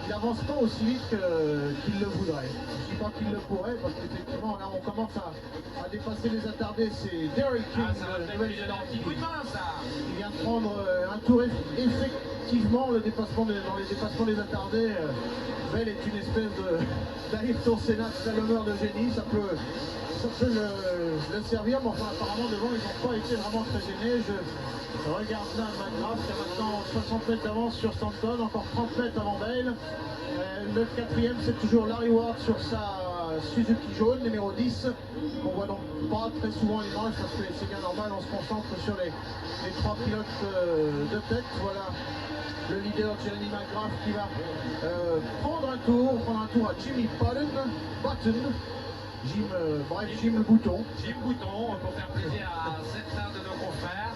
Speaker 2: Il n'avance pas aussi vite qu'il le voudrait. Je ne dis pas qu'il le pourrait, parce qu'effectivement, là, on commence à dépasser les attardés. C'est Derek King,
Speaker 1: Ça va
Speaker 2: la
Speaker 1: peut-être lui donner un petit coup de main, ça.
Speaker 2: qui vient de prendre un tour effectivement le dépassement dans les dépassements des attardés. Bell est une espèce d'Ayrton Senna slalomeur de génie. Ça peut le servir, mais enfin, apparemment, devant, ils n'ont pas été vraiment très gênés. Je regarde là McGrath qui a maintenant 60 mètres d'avance sur Stanton, encore 30 mètres avant Bale. Le quatrième, c'est toujours Larry Ward sur sa Suzuki jaune, numéro 10. On voit donc pas très souvent l'image parce que c'est bien normal, on se concentre sur les trois pilotes de tête. Voilà le leader Jeremy McGrath qui va prendre un tour à Jimmy Button. Jim le bouton.
Speaker 1: Jim Bouton, pour faire plaisir à certains de nos confrères.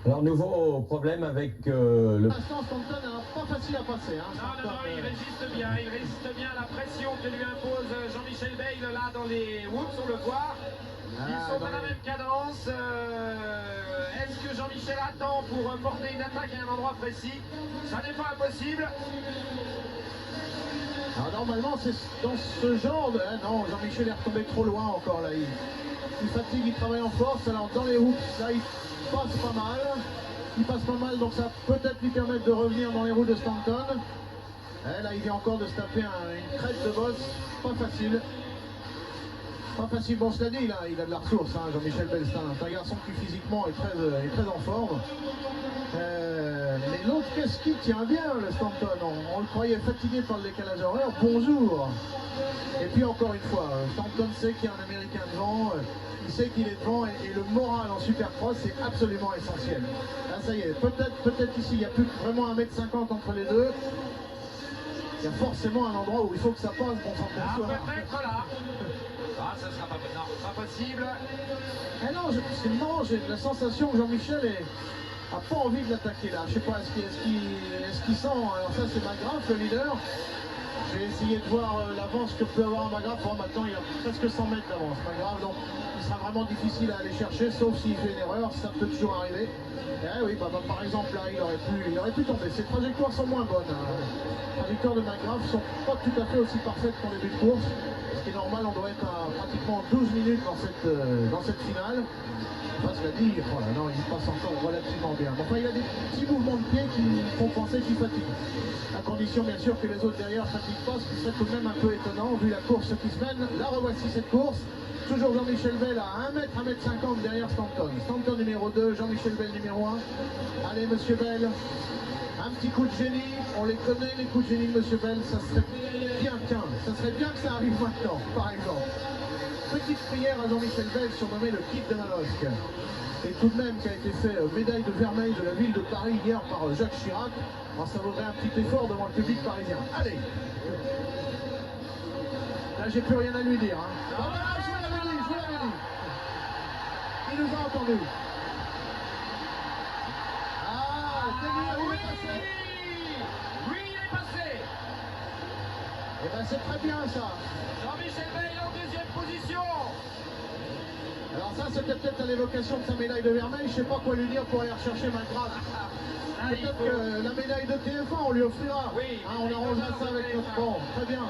Speaker 5: Alors, nouveau problème avec le...
Speaker 2: Pour l'instant, Stanton n'a pas facile à passer. Hein,
Speaker 1: Non, il résiste bien à la pression que lui impose Jean-Michel Bale là dans les whoops, on le voit. Ils sont à la même cadence. Est-ce que Jean-Michel attend pour porter une attaque à un endroit précis? Ça n'est pas impossible.
Speaker 2: Alors normalement, c'est dans ce genre de... Ah non, Jean-Michel est retombé trop loin encore là. Il fatigue, il travaille en force. Alors dans les hoops, là, il passe pas mal. Il passe pas mal, donc ça peut peut-être lui permettre de revenir dans les roues de Stanton. Et là, il vient encore de se taper une crête de boss. Pas facile. Pas facile. Bon, cela dit, il a de la ressource, hein, Jean-Michel Bell. C'est un garçon qui physiquement est très en forme. Mais l'autre, qu'est-ce qui tient bien, le Stanton? On le croyait fatigué par le décalage horaire. Bonjour. Et puis encore une fois, Stanton sait qu'il y a un Américain devant. Il sait qu'il est devant et le moral en Supercross c'est absolument essentiel. Là ça y est, peut-être ici, il n'y a plus que vraiment 1m50 entre les deux. Il y a forcément un endroit où il faut que ça passe, bon sang
Speaker 1: Ah,
Speaker 2: pour soi.
Speaker 1: peut-être là. Ah, ça sera pas possible.
Speaker 2: Eh non, c'est marrant, j'ai la sensation que Jean-Michel a pas envie de l'attaquer là. Je sais pas, est-ce qu'il sent, alors ça c'est McGrath, le leader. J'ai essayé de voir l'avance que peut avoir McGrath. Bon, maintenant il a presque 100 mètres d'avance, McGrath, donc il sera vraiment difficile à aller chercher, sauf s'il fait une erreur, ça peut toujours arriver. Et oui, par exemple là, il aurait pu tomber. Ses trajectoires sont moins bonnes. Hein. Les trajectoires de McGrath sont pas tout à fait aussi parfaites qu'en début de course. Ce qui est normal, on doit être à pratiquement 12 minutes dans cette finale. Enfin, cela dit, voilà, non, il passe encore relativement bien. Bon, enfin, il a des petits mouvements de pied qui font penser qu'il fatigue. À condition, bien sûr, que les autres derrière ne fatiguent pas, ce qui serait tout de même un peu étonnant, vu la course qui se mène. Là, revoici cette course. Toujours Jean-Michel Bell à 1m50 derrière Stanton. Stanton numéro 2, Jean-Michel Bell numéro 1. Allez, monsieur Bell, un petit coup de génie. On les connaît, les coups de génie de monsieur Bell. Ça serait bien que ça arrive maintenant, par exemple. Petite prière à Jean-Michel Bell, surnommé le Kid de Manosque. Et tout de même qui a été fait médaille de vermeil de la ville de Paris hier par Jacques Chirac. Alors, ça vaudrait un petit effort devant le public parisien. Allez! Là, j'ai plus rien à lui dire. Hein. Ah, je vous l'avais dit. Il nous a entendus. Ah, c'est lui, il est passé.
Speaker 1: Oui, il est passé.
Speaker 2: Eh ben, c'est très bien ça.
Speaker 1: Jean-Michel Bell en deuxième position.
Speaker 2: Alors ça, c'était peut-être à l'évocation de sa médaille de vermeil. Je sais pas quoi lui dire pour aller rechercher McGrath. Peut-être que la médaille de TF1, on lui offrira.
Speaker 1: Oui,
Speaker 2: hein, on arrangera ça avec notre banc. Très bien.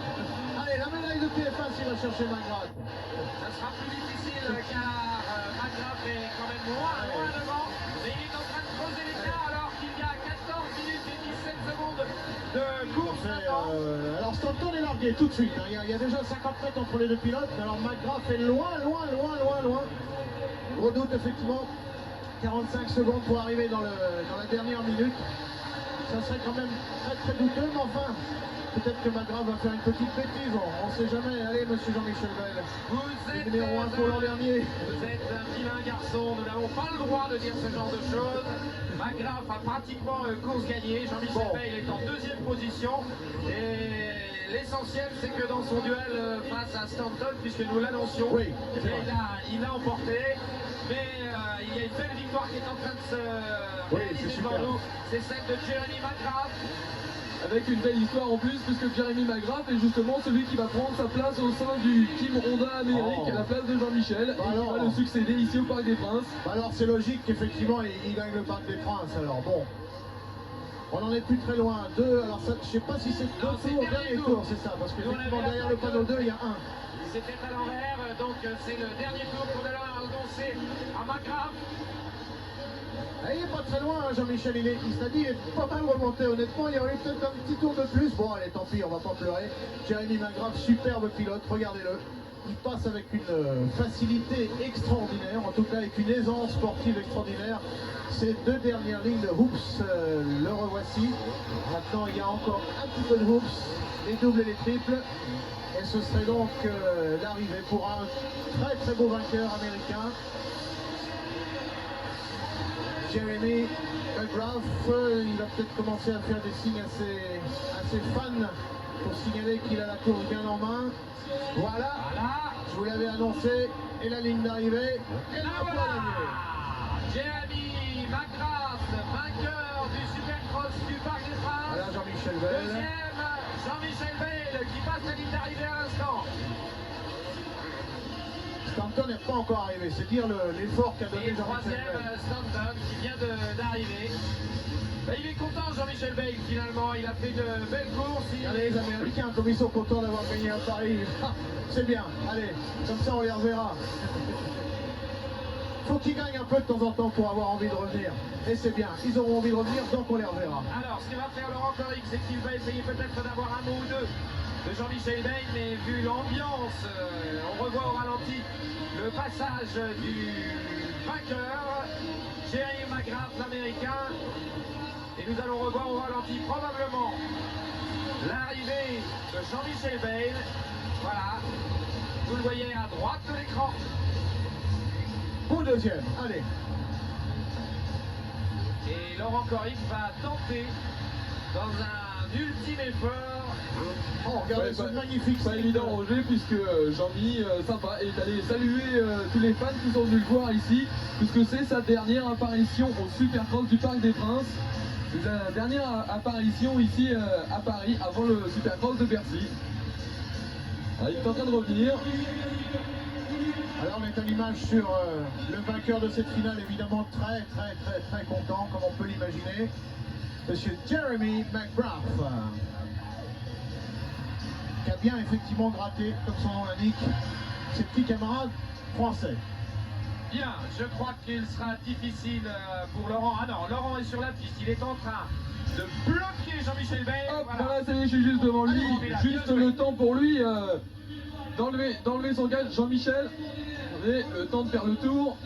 Speaker 2: Allez, la médaille de TF1 s'il va chercher McGrath.
Speaker 1: Ça sera plus difficile car McGrath est quand même loin devant. Mais il est en train de creuser l'écart alors qu'il y a 14 minutes et 17 secondes de course maintenant.
Speaker 2: Alors Stanton est largué tout de suite. Hein. Il y a déjà 50 mètres entre les deux pilotes. Alors McGrath est loin. Gros doute effectivement. 45 secondes pour arriver dans la dernière minute. Ça serait quand même très douteux, mais enfin, peut-être que McGrath va faire une petite bêtise, on ne sait jamais. Allez, monsieur Jean-Michel Bell,
Speaker 1: Vous êtes
Speaker 2: numéro 1 pour l'an dernier.
Speaker 1: Vous êtes un vilain garçon, nous n'avons pas le droit de dire ce genre de choses. McGrath a pratiquement course gagnée. Jean-Michel Bell est en deuxième position. Et Et l'essentiel, c'est que dans son duel face à Stanton, puisque nous l'annoncions,
Speaker 2: Oui,
Speaker 1: eh bien, il a emporté. Mais il y a une belle victoire qui est en train de se réaliser devant nous. C'est celle de Jeremy McGrath.
Speaker 4: Avec une belle histoire en plus, puisque Jeremy McGrath est justement celui qui va prendre sa place au sein du Team Honda Amérique, à la place de Jean-Michel, et qui va le succéder ici au Parc des Princes.
Speaker 2: Alors c'est logique qu'effectivement il gagne le Parc des Princes. Alors bon, on n'en est plus très loin. Deux, alors ça, je sais pas si c'est deux
Speaker 1: Non, c'est
Speaker 2: tours,
Speaker 1: le dernier
Speaker 2: dernier
Speaker 1: tour.
Speaker 2: tour, c'est ça, parce que
Speaker 1: Nous, on
Speaker 2: effectivement
Speaker 1: avait
Speaker 2: derrière le panneau 2 il y a un.
Speaker 1: C'était à l'envers, donc c'est le dernier tour qu'on allait annoncer à McGrath.
Speaker 2: Ah, il n'est pas très loin, hein, Jean-Michel, il s'est dit, il est pas mal remonté, honnêtement, il y aurait eu peut-être un petit tour de plus. Bon, allez, tant pis, on va pas pleurer. Jeremy McGrath, superbe pilote, regardez-le. Il passe avec une facilité extraordinaire, en tout cas avec une aisance sportive extraordinaire. Ces deux dernières lignes de hoops, le revoici. Maintenant, il y a encore un petit peu de hoops, les doubles et les triples. Et ce serait donc l'arrivée pour un très très beau vainqueur américain. Jeremy McGrath, il va peut-être commencer à faire des signes à ses fans pour signaler qu'il a la course bien en main. Voilà, je vous l'avais annoncé, et la ligne d'arrivée, et la
Speaker 1: Voilà, Jeremy McGrath, vainqueur du Supercross du Parc des Princes.
Speaker 2: Voilà Jean-Michel Bell.
Speaker 1: Deuxième, Jean-Michel Bell qui passe la ligne d'arrivée à l'instant.
Speaker 2: Stanton n'est pas encore arrivé, c'est dire l'effort qu'a donné
Speaker 1: Et
Speaker 2: Jean-Michel
Speaker 1: troisième,
Speaker 2: Bell.
Speaker 1: Stanton qui vient d'arriver. Ben, il est content Jean-Michel Bell finalement, il a fait de belles courses.
Speaker 2: Regardez les Américains comme ils sont contents d'avoir gagné à Paris. Ah, c'est bien, allez, comme ça on les reverra. Faut qu'ils gagnent un peu de temps en temps pour avoir envie de revenir. Et c'est bien, ils auront envie de revenir, donc on les reverra.
Speaker 1: Alors, ce que va faire Laurent Corric, c'est qu'il va essayer peut-être d'avoir un mot ou deux de Jean-Michel Bell, mais vu l'ambiance, on revoit au ralenti le passage du vainqueur, Jeremy McGrath, l'américain, et nous allons revoir au ralenti probablement l'arrivée de Jean-Michel Bell. Voilà, vous le voyez à droite de l'écran.
Speaker 2: Au deuxième, allez.
Speaker 1: Et Laurent Corric va tenter dans un ultime effort.
Speaker 2: Oh, regardez
Speaker 4: Ouais,
Speaker 2: ce
Speaker 4: pas-
Speaker 2: magnifique
Speaker 4: Pas
Speaker 2: signe.
Speaker 4: évident Roger, puisque Jean-Mi, sympa, est allé saluer tous les fans qui sont venus le voir ici, puisque c'est sa dernière apparition au Supercross du Parc des Princes. C'est sa dernière apparition ici à Paris, avant le Supercross de Bercy. Ah, il est en train de revenir.
Speaker 2: Alors on est à l'image sur le vainqueur de cette finale, évidemment très content, comme on peut l'imaginer. Monsieur Jeremy McGrath, qui a bien effectivement gratté, comme son nom l'indique, ses petits camarades français.
Speaker 1: Bien, je crois qu'il sera difficile pour Laurent. Ah non, Laurent est sur la piste, il est en train de bloquer Jean-Michel Bell.
Speaker 4: Hop,
Speaker 1: Voilà.
Speaker 4: voilà, ça y est, je suis juste devant lui.
Speaker 1: Allez, Roméla,
Speaker 4: Juste
Speaker 1: bien joué.
Speaker 4: le temps pour lui d'enlever son casque. Jean-Michel, vous avez le temps de faire le tour.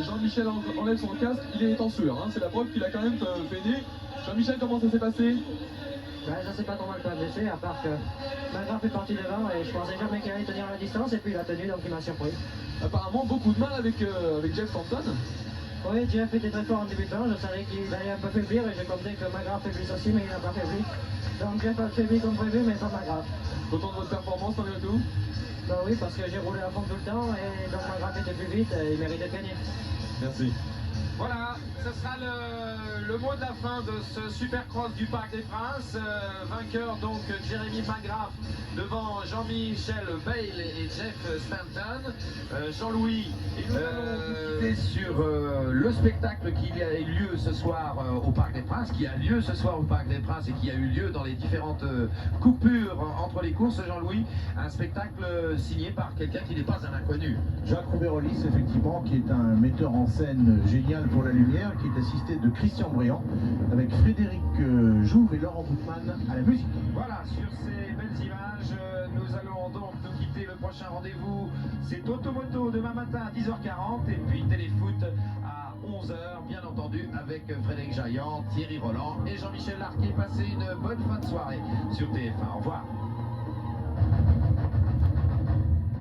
Speaker 4: Jean-Michel enlève son casque, il est en sueur, hein. C'est la preuve qu'il a quand même peiné. Jean-Michel, comment ça s'est passé?
Speaker 3: Ben, ça s'est pas trop mal passé, à part que McGrath est parti devant et je pensais jamais qu'il allait tenir la distance et puis il a tenu donc il m'a surpris.
Speaker 4: Apparemment, beaucoup de mal avec Jeff Stanton.
Speaker 3: Oui, Jeff était très fort en débutant, je savais qu'il allait un peu faiblir et j'ai compté que McGrath faiblisse aussi mais il n'a pas faibli. Donc Jeff a faibli comme prévu mais pas McGrath.
Speaker 4: Content de votre performance malgré tout?
Speaker 3: Ben oui, parce que j'ai roulé à fond tout le temps et donc McGrath était plus vite et il méritait de gagner.
Speaker 4: Merci.
Speaker 1: Voilà, ce sera le mot de la fin de ce Supercross du Parc des Princes. Vainqueur donc Jeremy McGrath devant Jean-Michel Bale et Jeff Stanton. Jean-Louis, et nous allons quitter sur le spectacle qui a eu lieu ce soir au Parc des Princes, qui a lieu ce soir au Parc des Princes et qui a eu lieu dans les différentes coupures entre les courses. Jean-Louis, un spectacle signé par quelqu'un qui n'est pas un inconnu.
Speaker 2: Jacques Rouvérolis, effectivement, qui est un metteur en scène génial pour la lumière, qui est assisté de Christian Briand, avec Frédéric Jouve et Laurent Boutman à la musique.
Speaker 1: Voilà, sur ces belles images, nous allons donc nous quitter. Le prochain rendez-vous, c'est Automoto demain matin à 10h40 et puis Téléfoot à 11h, bien entendu, avec Frédéric Jaillant, Thierry Roland et Jean-Michel Larquet. Passez une bonne fin de soirée sur TF1. Au revoir.